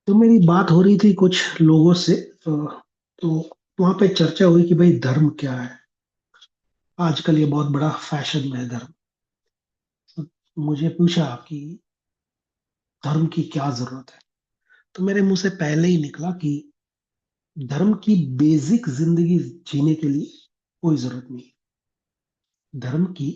तो मेरी बात हो रही थी कुछ लोगों से। तो वहां पे चर्चा हुई कि भाई धर्म क्या है। आजकल ये बहुत बड़ा फैशन में है धर्म। तो मुझे पूछा कि धर्म की क्या जरूरत है। तो मेरे मुंह से पहले ही निकला कि धर्म की बेसिक जिंदगी जीने के लिए कोई जरूरत नहीं है। धर्म की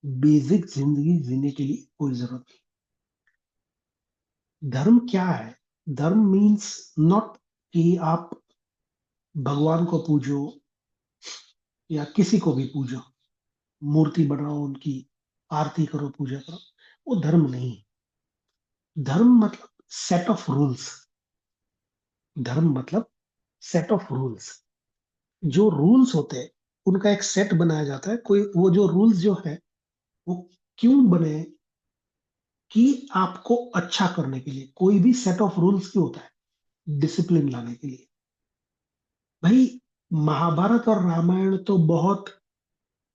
बेसिक जिंदगी जीने के लिए कोई जरूरत नहीं। धर्म क्या है? धर्म मीन्स नॉट कि आप भगवान को पूजो या किसी को भी पूजो, मूर्ति बनाओ, उनकी आरती करो, पूजा करो। वो धर्म नहीं। धर्म मतलब सेट ऑफ रूल्स। धर्म मतलब सेट ऑफ रूल्स। जो रूल्स होते हैं उनका एक सेट बनाया जाता है। कोई वो जो रूल्स जो है वो क्यों बने? कि आपको अच्छा करने के लिए। कोई भी सेट ऑफ रूल्स क्यों होता है? डिसिप्लिन लाने के लिए। भाई, महाभारत और रामायण तो बहुत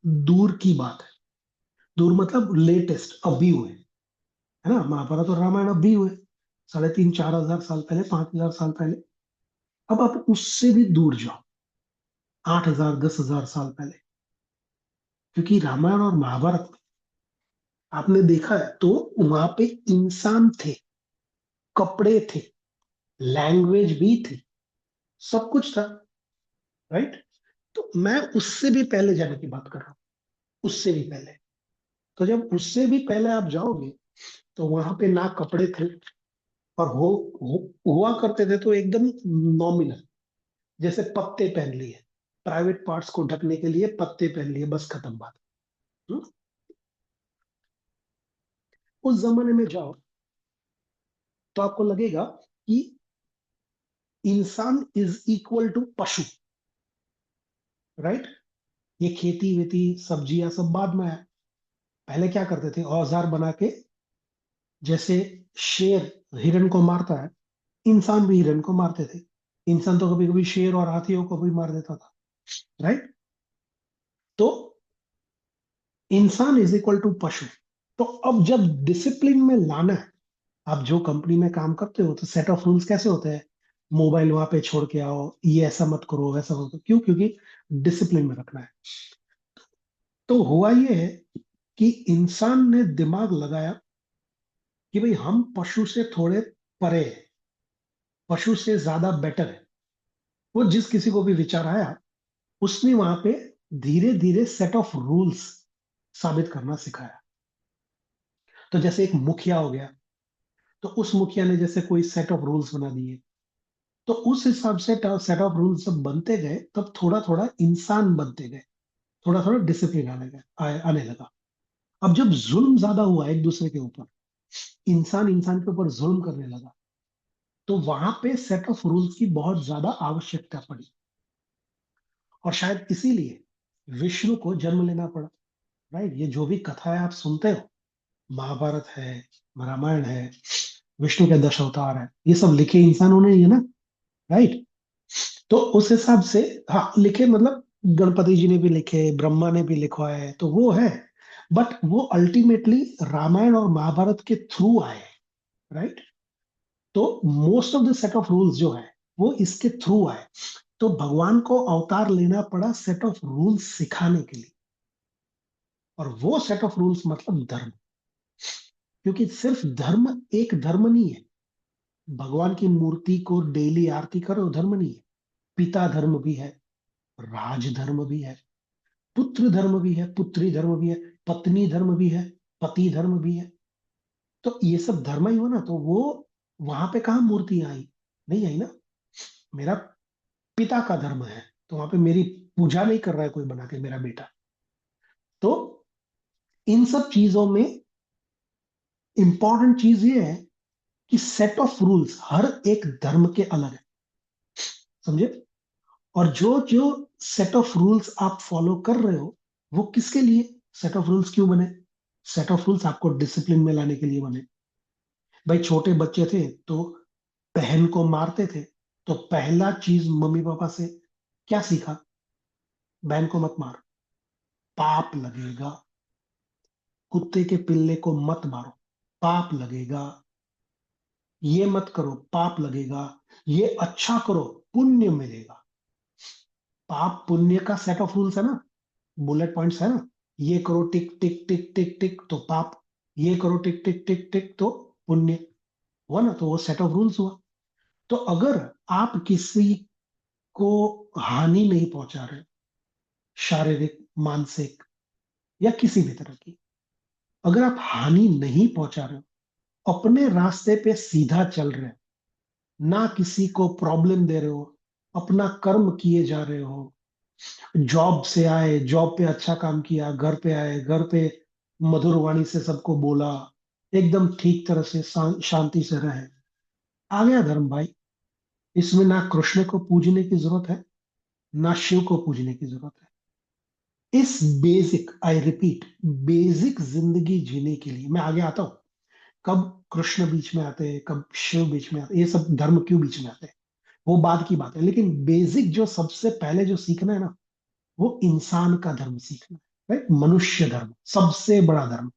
दूर की बात है। दूर मतलब लेटेस्ट अभी हुए, है ना। महाभारत और रामायण अभी हुए, 3,500 4,000 साल पहले, 5,000 साल पहले। अब आप उससे भी दूर जाओ, 8,000 10,000 साल पहले। क्योंकि रामायण और महाभारत में आपने देखा है तो वहां पे इंसान थे, कपड़े थे, लैंग्वेज भी थी, सब कुछ था। राइट। तो मैं उससे भी पहले जाने की बात कर रहा हूँ। उससे भी पहले। तो जब उससे भी पहले आप जाओगे तो वहां पे ना कपड़े थे, और हुआ करते थे तो एकदम नॉमिनल। जैसे पत्ते पहन लिए, प्राइवेट पार्ट्स को ढकने के लिए पत्ते पहन लिए, बस खत्म बात। हम्म? उस जमाने में जाओ तो आपको लगेगा कि इंसान इज इक्वल टू पशु। राइट। ये खेती वेती सब्जियां सब बाद में आया। पहले क्या करते थे? औजार बना के, जैसे शेर हिरण को मारता है, इंसान भी हिरण को मारते थे। इंसान तो कभी कभी शेर और हाथियों को भी मार देता था। राइट। तो इंसान इज इक्वल टू पशु। तो अब जब डिसिप्लिन में लाना है, आप जो कंपनी में काम करते हो तो सेट ऑफ रूल्स कैसे होते हैं? मोबाइल वहां पे छोड़ के आओ, ये ऐसा मत करो, वैसा मत करो। क्यों? क्योंकि डिसिप्लिन में रखना है। तो हुआ ये है कि इंसान ने दिमाग लगाया कि भाई हम पशु से थोड़े परे हैं, पशु से ज्यादा बेटर है। वो जिस किसी को भी विचार आया, उसने वहां पे धीरे धीरे सेट ऑफ रूल्स साबित करना सिखाया। तो जैसे एक मुखिया हो गया, तो उस मुखिया ने जैसे कोई सेट ऑफ रूल्स बना दिए, तो उस हिसाब से सेट ऑफ रूल्स जब बनते गए तब थोड़ा थोड़ा इंसान बनते गए, थोड़ा थोड़ा डिसिप्लिन आने लगा। अब जब जुल्म ज्यादा हुआ एक दूसरे के ऊपर, इंसान इंसान के ऊपर जुल्म करने लगा, तो वहां पे सेट ऑफ रूल्स की बहुत ज्यादा आवश्यकता पड़ी। और शायद इसीलिए विष्णु को जन्म लेना पड़ा। राइट। ये जो भी कथाएं आप सुनते हो, महाभारत है, रामायण है, विष्णु के 10 अवतार है, ये सब लिखे इंसानों ने ही है ना। राइट। तो उस हिसाब से, हाँ, लिखे मतलब गणपति जी ने भी लिखे, ब्रह्मा ने भी लिखवाए है, तो वो है। बट वो अल्टीमेटली रामायण और महाभारत के थ्रू आए। राइट। तो most of the set of rules जो है वो इसके थ्रू आए। तो भगवान को अवतार लेना पड़ा सेट ऑफ रूल्स सिखाने के लिए। और वो सेट ऑफ रूल्स मतलब धर्म। क्योंकि सिर्फ धर्म एक धर्म नहीं है। भगवान की मूर्ति को डेली आरती करो धर्म नहीं है। पिता धर्म भी है, राज धर्म भी है, पुत्र धर्म भी है, पुत्री धर्म भी है, पत्नी धर्म भी है, पति धर्म भी है। तो ये सब धर्म ही हो ना। तो वो वहां पे कहाँ मूर्तियां आई? नहीं आई ना। मेरा पिता का धर्म है, तो वहां पे मेरी पूजा नहीं कर रहा है कोई बना के मेरा बेटा। तो इन सब चीजों में इंपॉर्टेंट चीज ये है कि सेट ऑफ रूल्स हर एक धर्म के अलग है। समझे? और जो जो सेट ऑफ रूल्स आप फॉलो कर रहे हो, वो किसके लिए? सेट ऑफ रूल्स क्यों बने? सेट ऑफ रूल्स आपको डिसिप्लिन में लाने के लिए बने। भाई, छोटे बच्चे थे तो बहन को मारते थे, तो पहला चीज मम्मी पापा से क्या सीखा? बहन को मत मार, पाप लगेगा। कुत्ते के पिल्ले को मत मारो, पाप लगेगा। ये मत करो पाप लगेगा, ये अच्छा करो पुण्य मिलेगा। पाप पुण्य का सेट ऑफ रूल्स है ना, बुलेट पॉइंट्स है ना। ये करो टिक टिक टिक टिक टिक तो पाप, ये करो टिक टिक टिक टिक तो पुण्य। हुआ ना, तो वो सेट ऑफ रूल्स हुआ। तो अगर आप किसी को हानि नहीं पहुंचा रहे, शारीरिक, मानसिक या किसी भी तरह की, अगर आप हानि नहीं पहुंचा रहे हो, अपने रास्ते पे सीधा चल रहे हो, ना किसी को प्रॉब्लम दे रहे हो, अपना कर्म किए जा रहे हो, जॉब से आए, जॉब पे अच्छा काम किया, घर पे आए, घर पे मधुर वाणी से सबको बोला, एकदम ठीक तरह से शांति से रहे, आ गया धर्म भाई। इसमें ना कृष्ण को पूजने की जरूरत है, ना शिव को पूजने की जरूरत है। इस बेसिक, आई रिपीट, बेसिक जिंदगी जीने के लिए मैं आगे आता हूं। कब कृष्ण बीच में आते हैं, कब शिव बीच में आते हैं, ये सब धर्म क्यों बीच में आते हैं, वो बाद की बात है। लेकिन बेसिक जो सबसे पहले जो सीखना है ना, वो इंसान का धर्म सीखना है, राइट। मनुष्य धर्म सबसे बड़ा धर्म।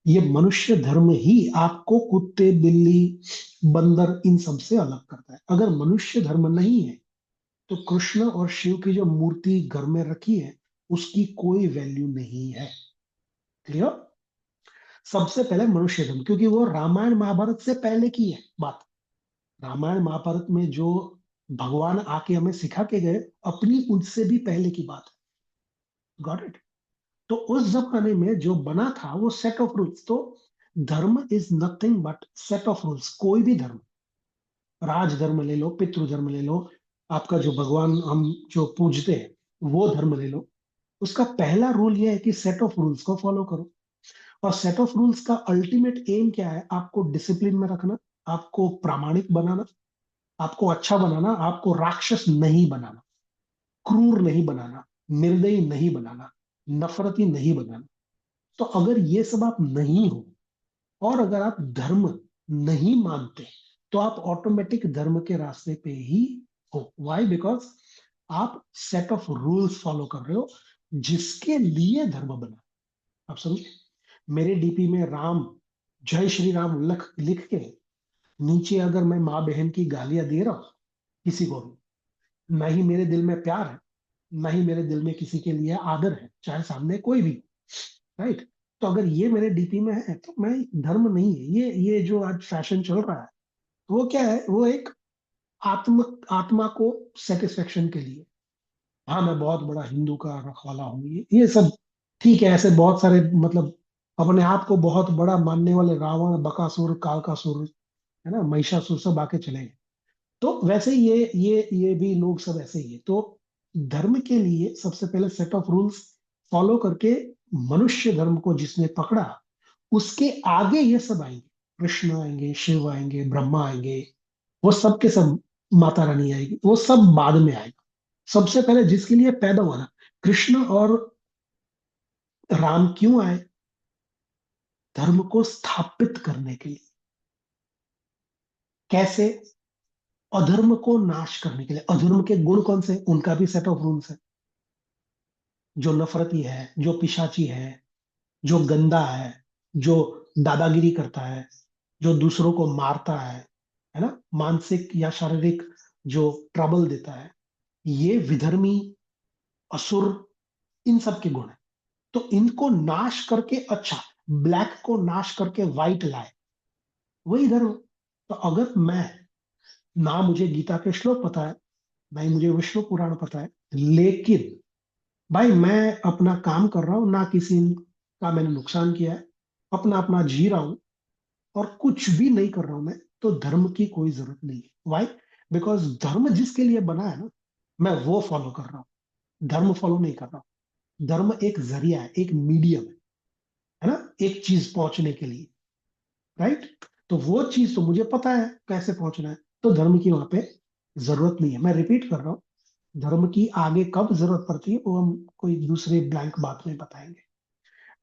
ये मनुष्य धर्म ही आपको कुत्ते, बिल्ली, बंदर इन सब से अलग करता है। अगर मनुष्य धर्म नहीं है, तो कृष्ण और शिव की जो मूर्ति घर में रखी है, उसकी कोई वैल्यू नहीं है। क्लियर। सबसे पहले मनुष्य धर्म, क्योंकि वो रामायण महाभारत से पहले की है बात। रामायण महाभारत में जो भगवान आके हमें सिखा के गए, अपनी उनसे भी पहले की बात है। Got it. तो उस जमाने में जो बना था वो सेट ऑफ रूल्स। तो धर्म is nothing but set of rules. कोई भी धर्म, राज धर्म ले लो, पितृ धर्म ले लो, आपका जो भगवान हम जो पूजते हैं वो धर्म ले लो, उसका पहला रूल ये है कि सेट ऑफ रूल्स को फॉलो करो। और सेट ऑफ रूल्स का अल्टीमेट एम क्या है? आपको डिसिप्लिन में रखना, आपको प्रामाणिक बनाना, आपको अच्छा बनाना, आपको राक्षस नहीं बनाना, क्रूर नहीं बनाना, निर्दयी नहीं बनाना, नफरती नहीं बनाना। तो अगर ये सब आप नहीं हो, और अगर आप धर्म नहीं मानते, तो आप ऑटोमेटिक धर्म के रास्ते पे ही हो। वाई? बिकॉज आप सेट ऑफ रूल्स फॉलो कर रहे हो, जिसके लिए धर्म बना। आप समझे? मेरे डीपी में राम, जय श्री राम लिख लिख के नीचे अगर मैं माँ बहन की गालियां दे रहा हूं किसी को भी, ना ही मेरे दिल में प्यार है, ना ही मेरे दिल में किसी के लिए आदर है, चाहे सामने कोई भी, राइट। तो अगर ये मेरे डीपी में है, तो मैं, धर्म नहीं है ये जो आज फैशन चल रहा है, वो क्या है? वो एक आत्मा को सेटिस्फेक्शन के लिए। हाँ, मैं बहुत बड़ा हिंदू का रखवाला हूँ, ये सब ठीक है। ऐसे बहुत सारे, मतलब अपने आप को बहुत बड़ा मानने वाले रावण, बकासुर, कालकासुर, है ना, महिषासुर, सब आके चले गए। तो वैसे ही ये भी लोग सब ऐसे ही है। तो धर्म के लिए सबसे पहले सेट ऑफ रूल्स फॉलो करके, मनुष्य धर्म को जिसने पकड़ा, उसके आगे ये सब आएंगे। कृष्ण आएंगे, शिव आएंगे, ब्रह्मा आएंगे, वो सब के सब, माता रानी आएगी, वो सब बाद में आएगा। सबसे पहले जिसके लिए पैदा हुआ ना, कृष्ण और राम क्यों आए? धर्म को स्थापित करने के लिए। कैसे? अधर्म को नाश करने के लिए। अधर्म के गुण कौन से? उनका भी सेट ऑफ रूल्स है। जो नफरती है, जो पिशाची है, जो गंदा है, जो दादागिरी करता है, जो दूसरों को मारता है ना, मानसिक या शारीरिक जो ट्रबल देता है, ये विधर्मी, असुर, इन सब के गुण है। तो इनको नाश करके, अच्छा, ब्लैक को नाश करके व्हाइट लाए, वही धर्म। तो अगर मैं, ना मुझे गीता के श्लोक पता है, ना ही मुझे विष्णु पुराण पता है, लेकिन भाई मैं अपना काम कर रहा हूं, ना किसी का मैंने नुकसान किया है, अपना अपना जी रहा हूं, और कुछ भी नहीं कर रहा हूं मैं, तो धर्म की कोई जरूरत नहीं है। वाई? बिकॉज धर्म जिसके लिए बना है ना, मैं वो फॉलो कर रहा हूँ, धर्म फॉलो नहीं कर रहा हूँ। धर्म एक जरिया है, एक मीडियम है ना, एक चीज पहुंचने के लिए, राइट। तो वो चीज तो मुझे पता है कैसे पहुंचना है, तो धर्म की वहां पे जरूरत नहीं है। मैं रिपीट कर रहा हूँ, धर्म की आगे कब जरूरत पड़ती है वो हम कोई दूसरे ब्लैंक बात में बताएंगे,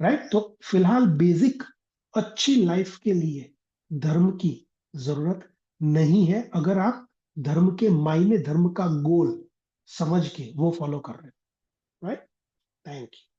राइट। तो फिलहाल बेसिक अच्छी लाइफ के लिए धर्म की जरूरत नहीं है, अगर आप धर्म के मायने, धर्म का गोल समझ के वो फॉलो कर रहे हैं, राइट। Thank you.